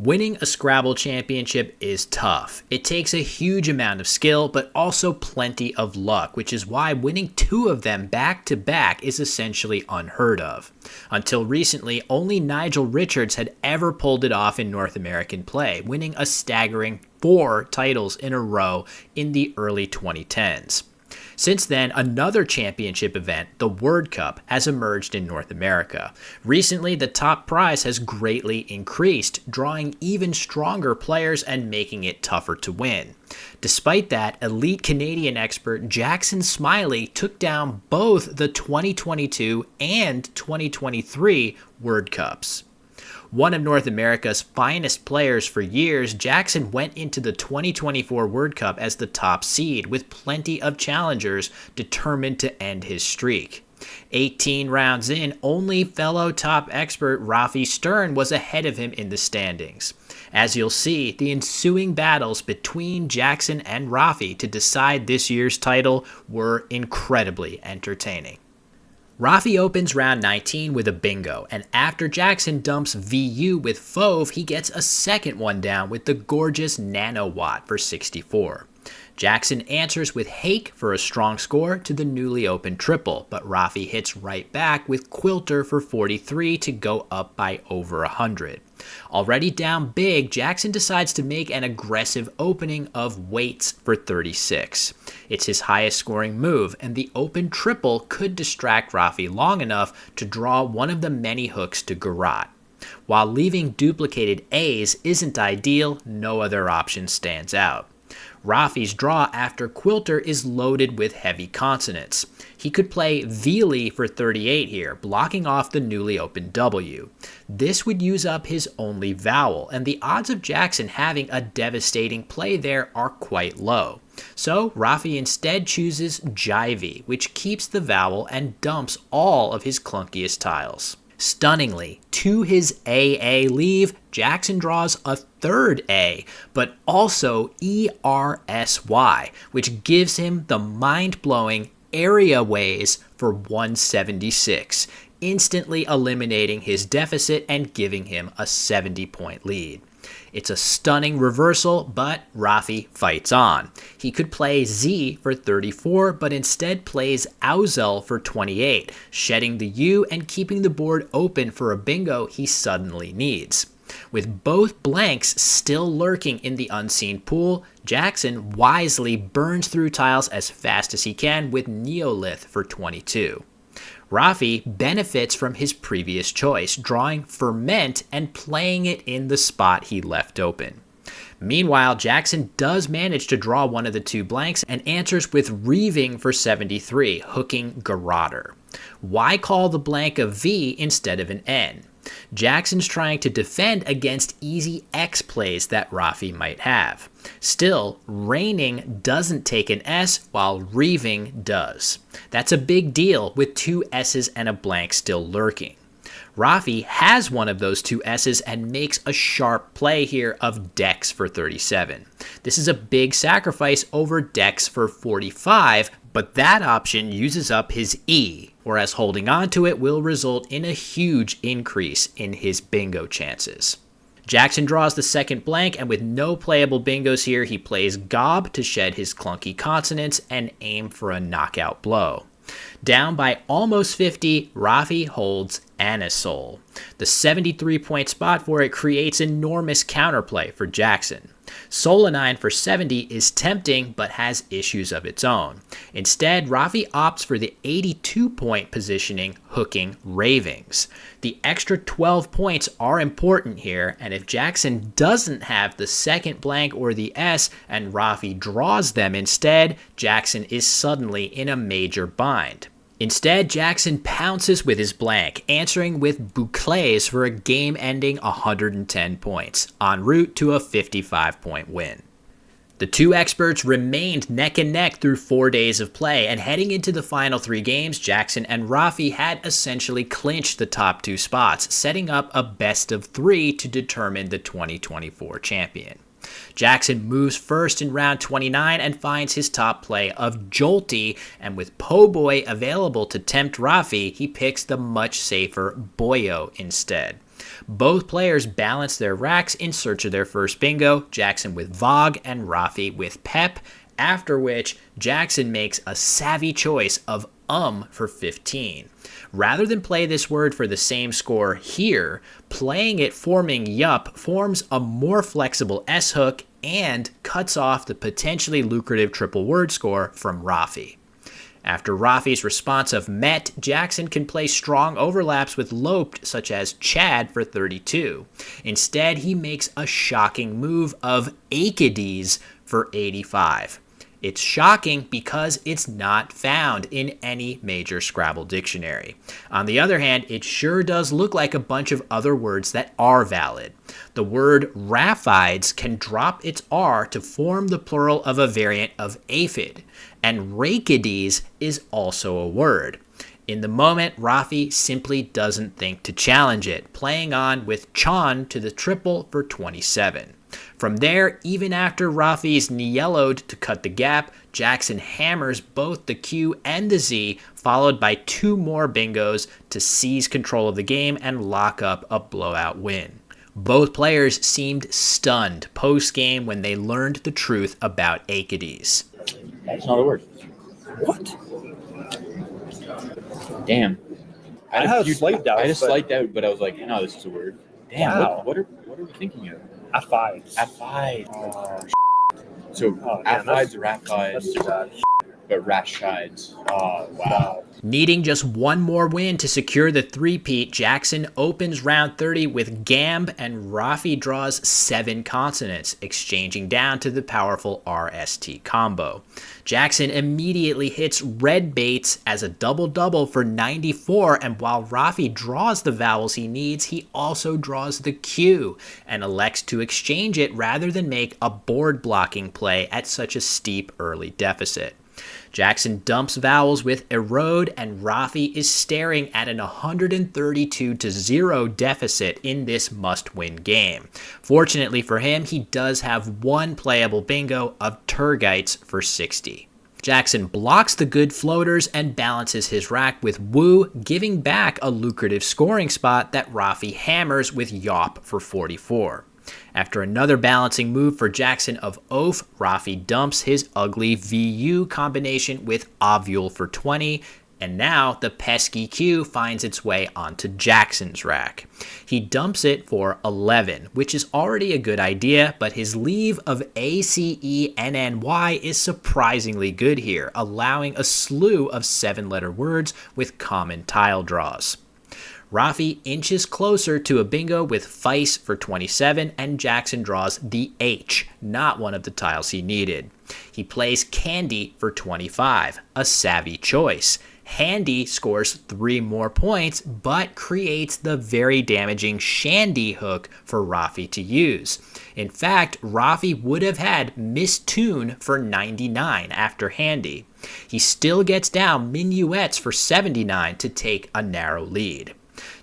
Winning a Scrabble championship is tough. It takes a huge amount of skill, but also plenty of luck, which is why winning 2 of them back to back is essentially unheard of. Until recently, only Nigel Richards had ever pulled it off in North American play, winning a staggering 4 titles in a row in the early 2010s. Since then, another championship event, the Word Cup, has emerged in North America. Recently, the top prize has greatly increased, drawing even stronger players and making it tougher to win. Despite that, elite Canadian expert Jackson Smylie took down both the 2022 and 2023 Word Cups. One of North America's finest players for years, Jackson went into the 2024 World Cup as the top seed, with plenty of challengers determined to end his streak. 18 rounds in, only fellow top expert Rafi Stern was ahead of him in the standings. As you'll see, the ensuing battles between Jackson and Rafi to decide this year's title were incredibly entertaining. Rafi opens round 19 with a bingo, and after Jackson dumps VU with Fauve, he gets a second one down with the gorgeous Nanowatt for 64. Jackson answers with Hake for a strong score to the newly opened triple, but Rafi hits right back with Quilter for 43 to go up by over 100. Already down big, Jackson decides to make an aggressive opening of Weights for 36. It's his highest scoring move, and the open triple could distract Rafi long enough to draw one of the many hooks to Garrote. While leaving duplicated A's isn't ideal, no other option stands out. Rafi's draw after Quilter is loaded with heavy consonants. He could play Veely for 38 here, blocking off the newly opened W. This would use up his only vowel, and the odds of Jackson having a devastating play there are quite low. So Rafi instead chooses Jivey, which keeps the vowel and dumps all of his clunkiest tiles. Stunningly, to his AA leave, Jackson draws a third A, but also ERSY, which gives him the mind-blowing area ways for 176, instantly eliminating his deficit and giving him a 70-point lead. It's a stunning reversal, but Rafi fights on. He could play Z for 34, but instead plays Auzel for 28, shedding the U and keeping the board open for a bingo he suddenly needs. With both blanks still lurking in the unseen pool, Jackson wisely burns through tiles as fast as he can with Neolith for 22. Rafi benefits from his previous choice, drawing Ferment and playing it in the spot he left open. Meanwhile, Jackson does manage to draw one of the 2 blanks and answers with Reaving for 73, hooking Garrote. Why call the blank a V instead of an N? Jackson's trying to defend against easy X plays that Rafi might have. Still, Raining doesn't take an S while Reaving does. That's a big deal with 2 S's and a blank still lurking. Rafi has one of those 2 S's and makes a sharp play here of Dex for 37. This is a big sacrifice over Dex for 45, but that option uses up his E, whereas holding on to it will result in a huge increase in his bingo chances. Jackson draws the second blank, and with no playable bingos here, he plays Gob to shed his clunky consonants and aim for a knockout blow. Down by almost 50, Rafi holds Anisole. The 73-point spot for it creates enormous counterplay for Jackson. Solanine for 70 is tempting, but has issues of its own. Instead, Rafi opts for the 82-point positioning, hooking Ravings. The extra 12 points are important here, and if Jackson doesn't have the second blank or the S, and Rafi draws them instead, Jackson is suddenly in a major bind. Instead, Jackson pounces with his blank, answering with Bouclés for a game-ending 110 points, en route to a 55-point win. The 2 experts remained neck and neck through 4 days of play, and heading into the final 3 games, Jackson and Rafi had essentially clinched the top 2 spots, setting up a best of 3 to determine the 2024 champion. Jackson moves first in round 29 and finds his top play of Jolty, and with Po' Boy available to tempt Rafi, he picks the much safer Boyo instead. Both players balance their racks in search of their first bingo, Jackson with Vogue and Rafi with Pep, after which Jackson makes a savvy choice of for 15. Rather than play this word for the same score here, playing it forming yup forms a more flexible S hook and cuts off the potentially lucrative triple word score from Rafi. After Rafi's response of met, Jackson can play strong overlaps with loped such as Chad for 32. Instead, he makes a shocking move of Acades for 85. It's shocking because it's not found in any major Scrabble dictionary. On the other hand, it sure does look like a bunch of other words that are valid. The word Rafides can drop its R to form the plural of a variant of aphid, and Rakades is also a word. In the moment, Rafi simply doesn't think to challenge it, playing on with Chon to the triple for 27. From there, even after Rafi's yellowed to cut the gap, Jackson hammers both the Q and the Z, followed by 2 more bingos to seize control of the game and lock up a blowout win. Both players seemed stunned post-game when they learned the truth about Acades. That's not a word. What? Damn. I had a slight doubt. I had a slight doubt, but I was like, no, this is a word. Damn, wow. What are we thinking of? F5s. F5. Oh, so F5s, That's too Rafides, bad. but Rashides. Oh, wow. Needing just one more win to secure the three-peat, Jackson opens round 30 with Gamb, and Rafi draws 7 consonants, exchanging down to the powerful RST combo. Jackson immediately hits red baits as a double-double for 94, and while Rafi draws the vowels he needs, he also draws the Q, and elects to exchange it rather than make a board-blocking play at such a steep early deficit. Jackson dumps vowels with erode, and Rafi is staring at an 132-0 deficit in this must-win game. Fortunately for him, he does have one playable bingo of Tergites for 60. Jackson blocks the good floaters and balances his rack with Woo, giving back a lucrative scoring spot that Rafi hammers with Yop for 44. After another balancing move for Jackson of Oaf, Rafi dumps his ugly VU combination with Ovule for 20, and now the pesky Q finds its way onto Jackson's rack. He dumps it for 11, which is already a good idea, but his leave of ACENNY is surprisingly good here, allowing a slew of 7-letter words with common tile draws. Rafi inches closer to a bingo with Feist for 27, and Jackson draws the H, not one of the tiles he needed. He plays Candy for 25, a savvy choice. Handy scores 3 more points, but creates the very damaging Shandy hook for Rafi to use. In fact, Rafi would have had Mistune for 99 after Handy. He still gets down Minuets for 79 to take a narrow lead.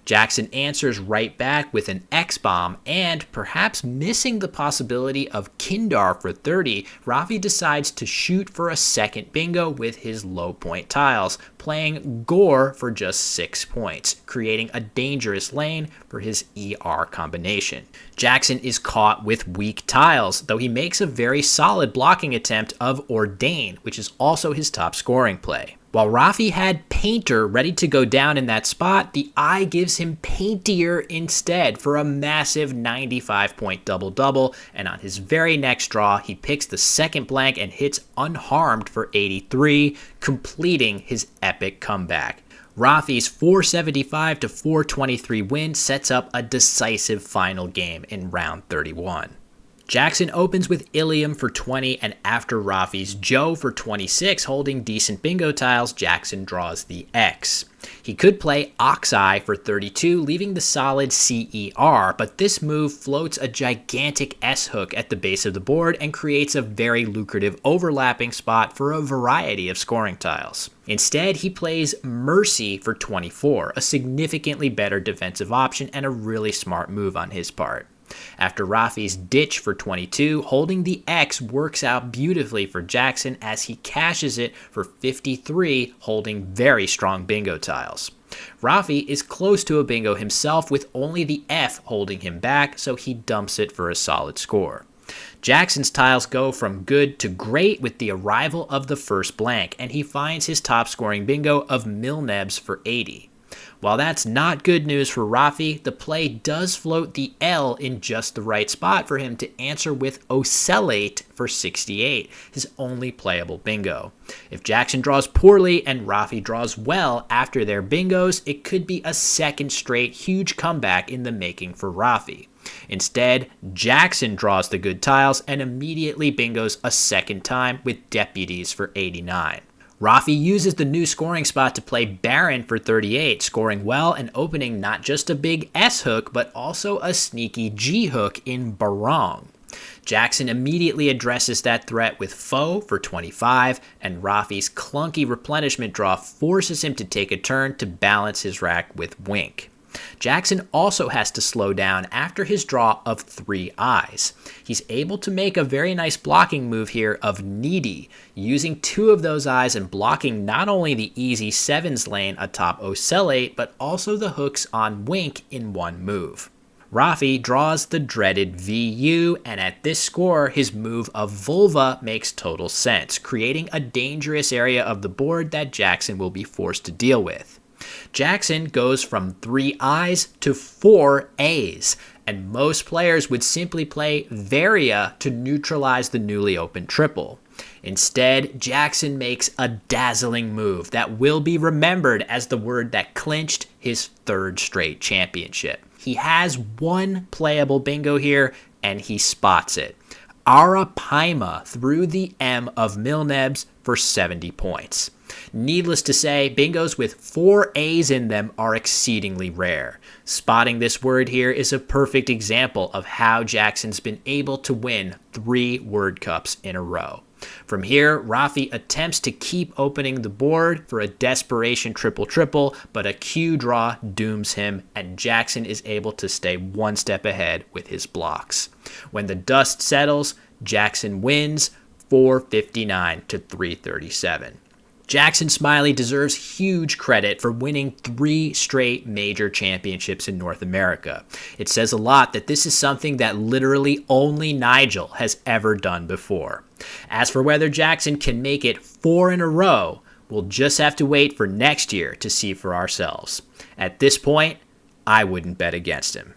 Jackson answers right back with an X-bomb, and perhaps missing the possibility of Kindar for 30, Rafi decides to shoot for a second bingo with his low point tiles, playing Gore for just 6 points, creating a dangerous lane for his ER combination. Jackson is caught with weak tiles, though he makes a very solid blocking attempt of Ordain, which is also his top scoring play. While Rafi had Painter ready to go down in that spot, the eye gives him Paintier instead for a massive 95-point double-double, and on his very next draw, he picks the second blank and hits unharmed for 83, completing his epic comeback. Rafi's 475-423 win sets up a decisive final game in round 31. Jackson opens with Ilium for 20, and after Rafi's Joe for 26 holding decent bingo tiles, Jackson draws the X. He could play Oxeye for 32, leaving the solid CER, but this move floats a gigantic S hook at the base of the board and creates a very lucrative overlapping spot for a variety of scoring tiles. Instead, he plays Mercy for 24, a significantly better defensive option and a really smart move on his part. After Rafi's Ditch for 22, holding the X works out beautifully for Jackson as he cashes it for 53, holding very strong bingo tiles. Rafi is close to a bingo himself with only the F holding him back, so he dumps it for a solid score. Jackson's tiles go from good to great with the arrival of the first blank, and he finds his top scoring bingo of Milnebs for 80. While that's not good news for Rafi, the play does float the L in just the right spot for him to answer with Ocellate for 68, his only playable bingo. If Jackson draws poorly and Rafi draws well after their bingos, it could be a second straight huge comeback in the making for Rafi. Instead, Jackson draws the good tiles and immediately bingos a second time with deputies for 89. Rafi uses the new scoring spot to play Baron for 38, scoring well and opening not just a big S hook, but also a sneaky G hook in Barong. Jackson immediately addresses that threat with Foe for 25, and Rafi's clunky replenishment draw forces him to take a turn to balance his rack with Wink. Jackson also has to slow down after his draw of 3 eyes. He's able to make a very nice blocking move here of Needy, using 2 of those eyes and blocking not only the easy 7s lane atop Ocellate, but also the hooks on Wink in one move. Rafi draws the dreaded VU, and at this score, his move of Vulva makes total sense, creating a dangerous area of the board that Jackson will be forced to deal with. Jackson goes from 3 I's to 4 A's, and most players would simply play Varia to neutralize the newly opened triple. Instead, Jackson makes a dazzling move that will be remembered as the word that clinched his 3rd straight championship. He has one playable bingo here, and he spots it. Arapaima through the M of Milnebs for 70 points. Needless to say, bingos with 4 A's in them are exceedingly rare. Spotting this word here is a perfect example of how Jackson's been able to win 3 Word Cups in a row. From here, Rafi attempts to keep opening the board for a desperation triple-triple, but a Q draw dooms him, and Jackson is able to stay one step ahead with his blocks. When the dust settles, Jackson wins 459 to 337. Jackson Smylie deserves huge credit for winning 3 straight major championships in North America. It says a lot that this is something that literally only Nigel has ever done before. As for whether Jackson can make it 4 in a row, we'll just have to wait for next year to see for ourselves. At this point, I wouldn't bet against him.